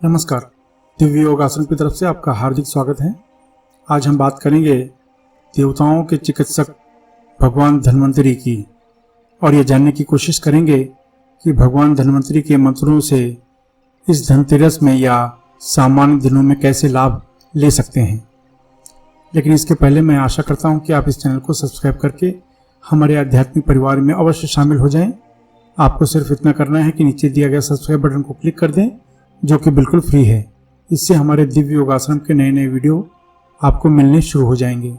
नमस्कार, दिव्य योगासन की तरफ से आपका हार्दिक स्वागत है। आज हम बात करेंगे देवताओं के चिकित्सक भगवान धन्वंतरि की और ये जानने की कोशिश करेंगे कि भगवान धन्वंतरि के मंत्रों से इस धनतेरस में या सामान्य दिनों में कैसे लाभ ले सकते हैं। लेकिन इसके पहले मैं आशा करता हूँ कि आप इस चैनल को सब्सक्राइब करके हमारे आध्यात्मिक परिवार में अवश्य शामिल हो जाएं। आपको सिर्फ इतना करना है कि नीचे दिया गया सब्सक्राइब बटन को क्लिक कर दें, जो कि बिल्कुल फ्री है। इससे हमारे दिव्य योगासन के नए नए वीडियो आपको मिलने शुरू हो जाएंगे।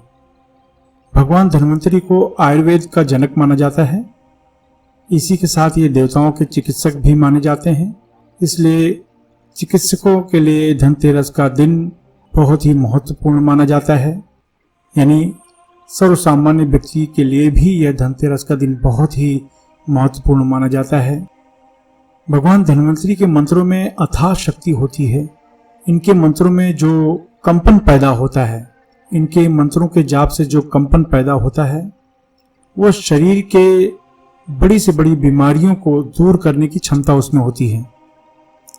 भगवान धन्वंतरि को आयुर्वेद का जनक माना जाता है। इसी के साथ ये देवताओं के चिकित्सक भी माने जाते हैं। इसलिए चिकित्सकों के लिए धनतेरस का दिन बहुत ही महत्वपूर्ण माना जाता है। यानी सर्वसामान्य व्यक्ति के लिए भी यह धनतेरस का दिन बहुत ही महत्वपूर्ण माना जाता है। भगवान धन्वंतरि के मंत्रों में अथाह शक्ति होती है। इनके मंत्रों में जो कंपन पैदा होता है, इनके मंत्रों के जाप से जो कंपन पैदा होता है, वह शरीर के बड़ी से बड़ी बीमारियों को दूर करने की क्षमता उसमें होती है।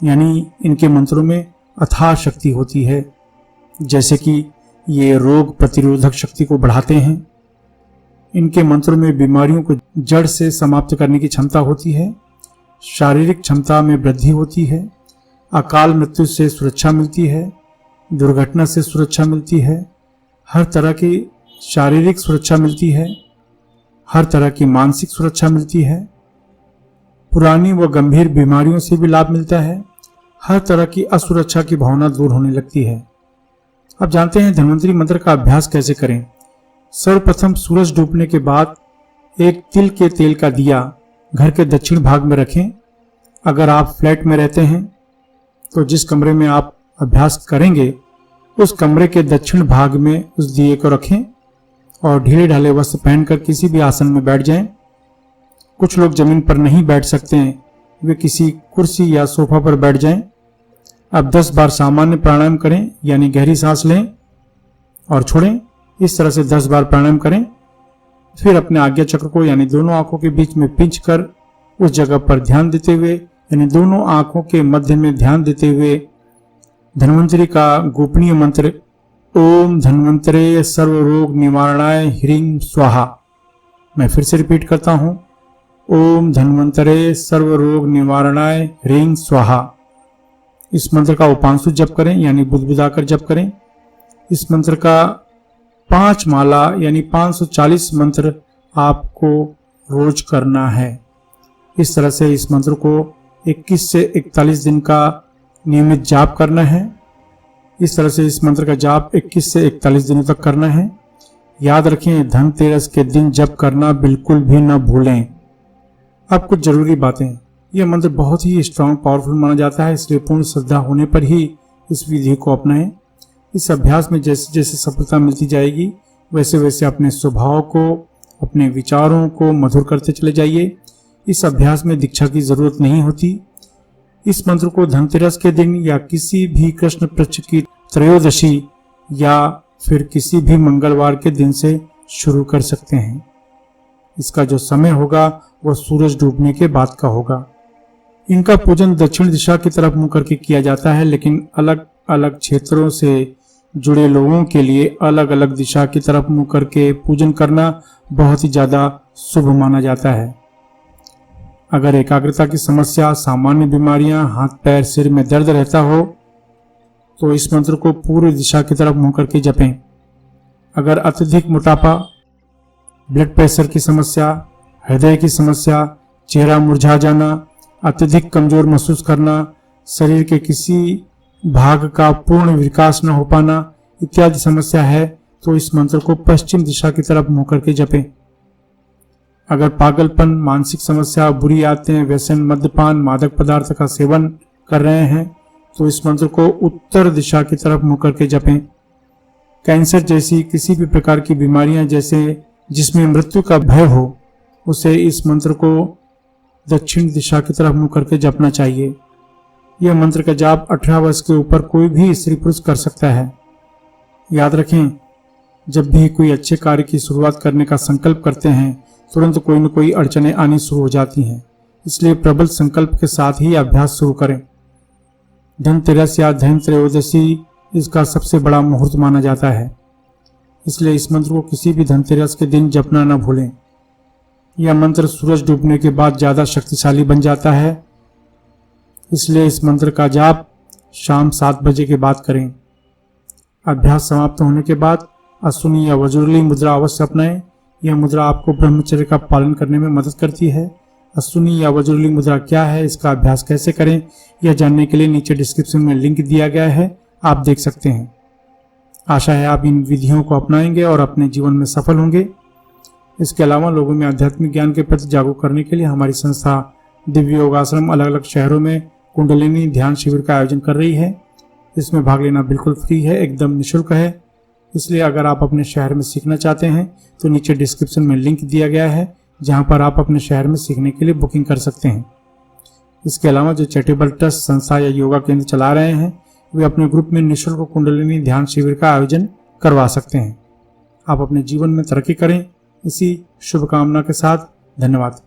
यानी इनके मंत्रों में अथाह शक्ति होती है। जैसे कि ये रोग प्रतिरोधक शक्ति को बढ़ाते हैं। इनके मंत्रों में बीमारियों को जड़ से समाप्त करने की क्षमता होती है। शारीरिक क्षमता में वृद्धि होती है। अकाल मृत्यु से सुरक्षा मिलती है। दुर्घटना से सुरक्षा मिलती है। हर तरह की शारीरिक सुरक्षा मिलती है। हर तरह की मानसिक सुरक्षा मिलती है। पुरानी व गंभीर बीमारियों से भी लाभ मिलता है। हर तरह की असुरक्षा की भावना दूर होने लगती है। अब जानते हैं धन्वंतरि मंत्र का अभ्यास कैसे करें। सर्वप्रथम सूरज डूबने के बाद एक तिल के तेल का दिया घर के दक्षिण भाग में रखें। अगर आप फ्लैट में रहते हैं तो जिस कमरे में आप अभ्यास करेंगे उस कमरे के दक्षिण भाग में उस दिए को रखें और ढीले ढाले वस्त्र पहनकर किसी भी आसन में बैठ जाएं। कुछ लोग जमीन पर नहीं बैठ सकते हैं, वे किसी कुर्सी या सोफा पर बैठ जाएं। अब 10 बार सामान्य प्राणायाम करें, यानी गहरी सांस लें और छोड़ें। इस तरह से 10 बार प्राणायाम करें। फिर अपने आज्ञा चक्र को यानी दोनों आंखों के बीच में पिंच कर उस जगह पर ध्यान देते हुए, यानी दोनों आंखों के मध्य में ध्यान देते हुए धन्वंतरि का गोपनीय मंत्र ओम धन्वंतरे सर्व रोग निवारणाय ह्रीं स्वाहा, मैं फिर से रिपीट करता हूं, ओम धन्वंतरे सर्व रोग निवारणाय ह्रीं स्वाहा। इस मंत्र का उपांशु जप करें, यानी बुदबुदाकर जप करें। इस मंत्र का 5 माला यानी 540 मंत्र आपको रोज करना है। इस तरह से इस मंत्र को 21 से 41 दिन का नियमित जाप करना है। इस तरह से इस मंत्र का जाप 21 से 41 दिनों तक करना है। याद रखें, धनतेरस के दिन जप करना बिल्कुल भी न भूलें। अब कुछ जरूरी बातें। यह मंत्र बहुत ही स्ट्रांग पावरफुल माना जाता है, इसलिए पूर्ण श्रद्धा होने पर ही इस विधि को अपनाएं। इस अभ्यास में जैसे जैसे सफलता मिलती जाएगी वैसे वैसे अपने स्वभाव को, अपने विचारों को मधुर करते चले जाइए। इस अभ्यास में दीक्षा की जरूरत नहीं होती। इस मंत्र को धनतेरस के दिन या किसी भी कृष्ण पक्ष की त्रयोदशी या फिर किसी भी मंगलवार के दिन से शुरू कर सकते हैं। इसका जो समय होगा वह सूरज डूबने के बाद का होगा। इनका पूजन दक्षिण दिशा की तरफ मुंह करके किया जाता है, लेकिन अलग अलग क्षेत्रों से जुड़े लोगों के लिए अलग अलग दिशा की तरफ मुंह करके पूजन करना बहुत ही ज्यादा शुभ माना जाता है। अगर एकाग्रता की समस्या, सामान्य बीमारियां, हाथ पैर सिर में दर्द रहता हो तो इस मंत्र को पूर्व दिशा की तरफ मुंह करके जपें। अगर अत्यधिक मोटापा, ब्लड प्रेशर की समस्या, हृदय की समस्या, चेहरा मुरझा जाना, अत्यधिक कमजोर महसूस करना, शरीर के किसी भाग का पूर्ण विकास न हो पाना इत्यादि समस्या है तो इस मंत्र को पश्चिम दिशा की तरफ मुंह करके जपें। अगर पागलपन, मानसिक समस्या, बुरी आदतें, व्यसन, मद्यपान, मादक पदार्थ का सेवन कर रहे हैं तो इस मंत्र को उत्तर दिशा की तरफ मुंह करके जपें। कैंसर जैसी किसी भी प्रकार की बीमारियां जैसे जिसमें मृत्यु का भय हो, उसे इस मंत्र को दक्षिण दिशा की तरफ मुंह करके जपना चाहिए। यह मंत्र का जाप 18 वर्ष के ऊपर कोई भी स्त्री पुरुष कर सकता है। याद रखें, जब भी कोई अच्छे कार्य की शुरुआत करने का संकल्प करते हैं तुरंत कोई न कोई अड़चनें आनी शुरू हो जाती हैं। इसलिए प्रबल संकल्प के साथ ही अभ्यास शुरू करें। धनतेरस या धन त्रयोदशी इसका सबसे बड़ा मुहूर्त माना जाता है, इसलिए इस मंत्र को किसी भी धनतेरस के दिन जपना न भूलें। यह मंत्र सूरज डूबने के बाद ज़्यादा शक्तिशाली बन जाता है, इसलिए इस मंत्र का जाप शाम 7 बजे के बाद करें। अभ्यास समाप्त होने के बाद अश्विनी या वज्रली मुद्रा अवश्य अपनाएं। यह मुद्रा आपको ब्रह्मचर्य का पालन करने में मदद करती है। अश्विनी या वज्रली मुद्रा क्या है, इसका अभ्यास कैसे करें, यह जानने के लिए नीचे डिस्क्रिप्शन में लिंक दिया गया है, आप देख सकते हैं। आशा है आप इन विधियों को अपनाएंगे और अपने जीवन में सफल होंगे। इसके अलावा लोगों में आध्यात्मिक ज्ञान के प्रति जागरूक करने के लिए हमारी संस्था दिव्य योगाश्रम अलग अलग शहरों में कुंडलिनी ध्यान शिविर का आयोजन कर रही है। इसमें भाग लेना बिल्कुल फ्री है, एकदम निःशुल्क है। इसलिए अगर आप अपने शहर में सीखना चाहते हैं तो नीचे डिस्क्रिप्शन में लिंक दिया गया है, जहां पर आप अपने शहर में सीखने के लिए बुकिंग कर सकते हैं। इसके अलावा जो चैरिटेबल ट्रस्ट, संस्था या योगा केंद्र चला रहे हैं, वे अपने ग्रुप में निःशुल्क कुंडलिनी ध्यान शिविर का आयोजन करवा सकते हैं। आप अपने जीवन में तरक्की करें, इसी शुभकामना के साथ धन्यवाद।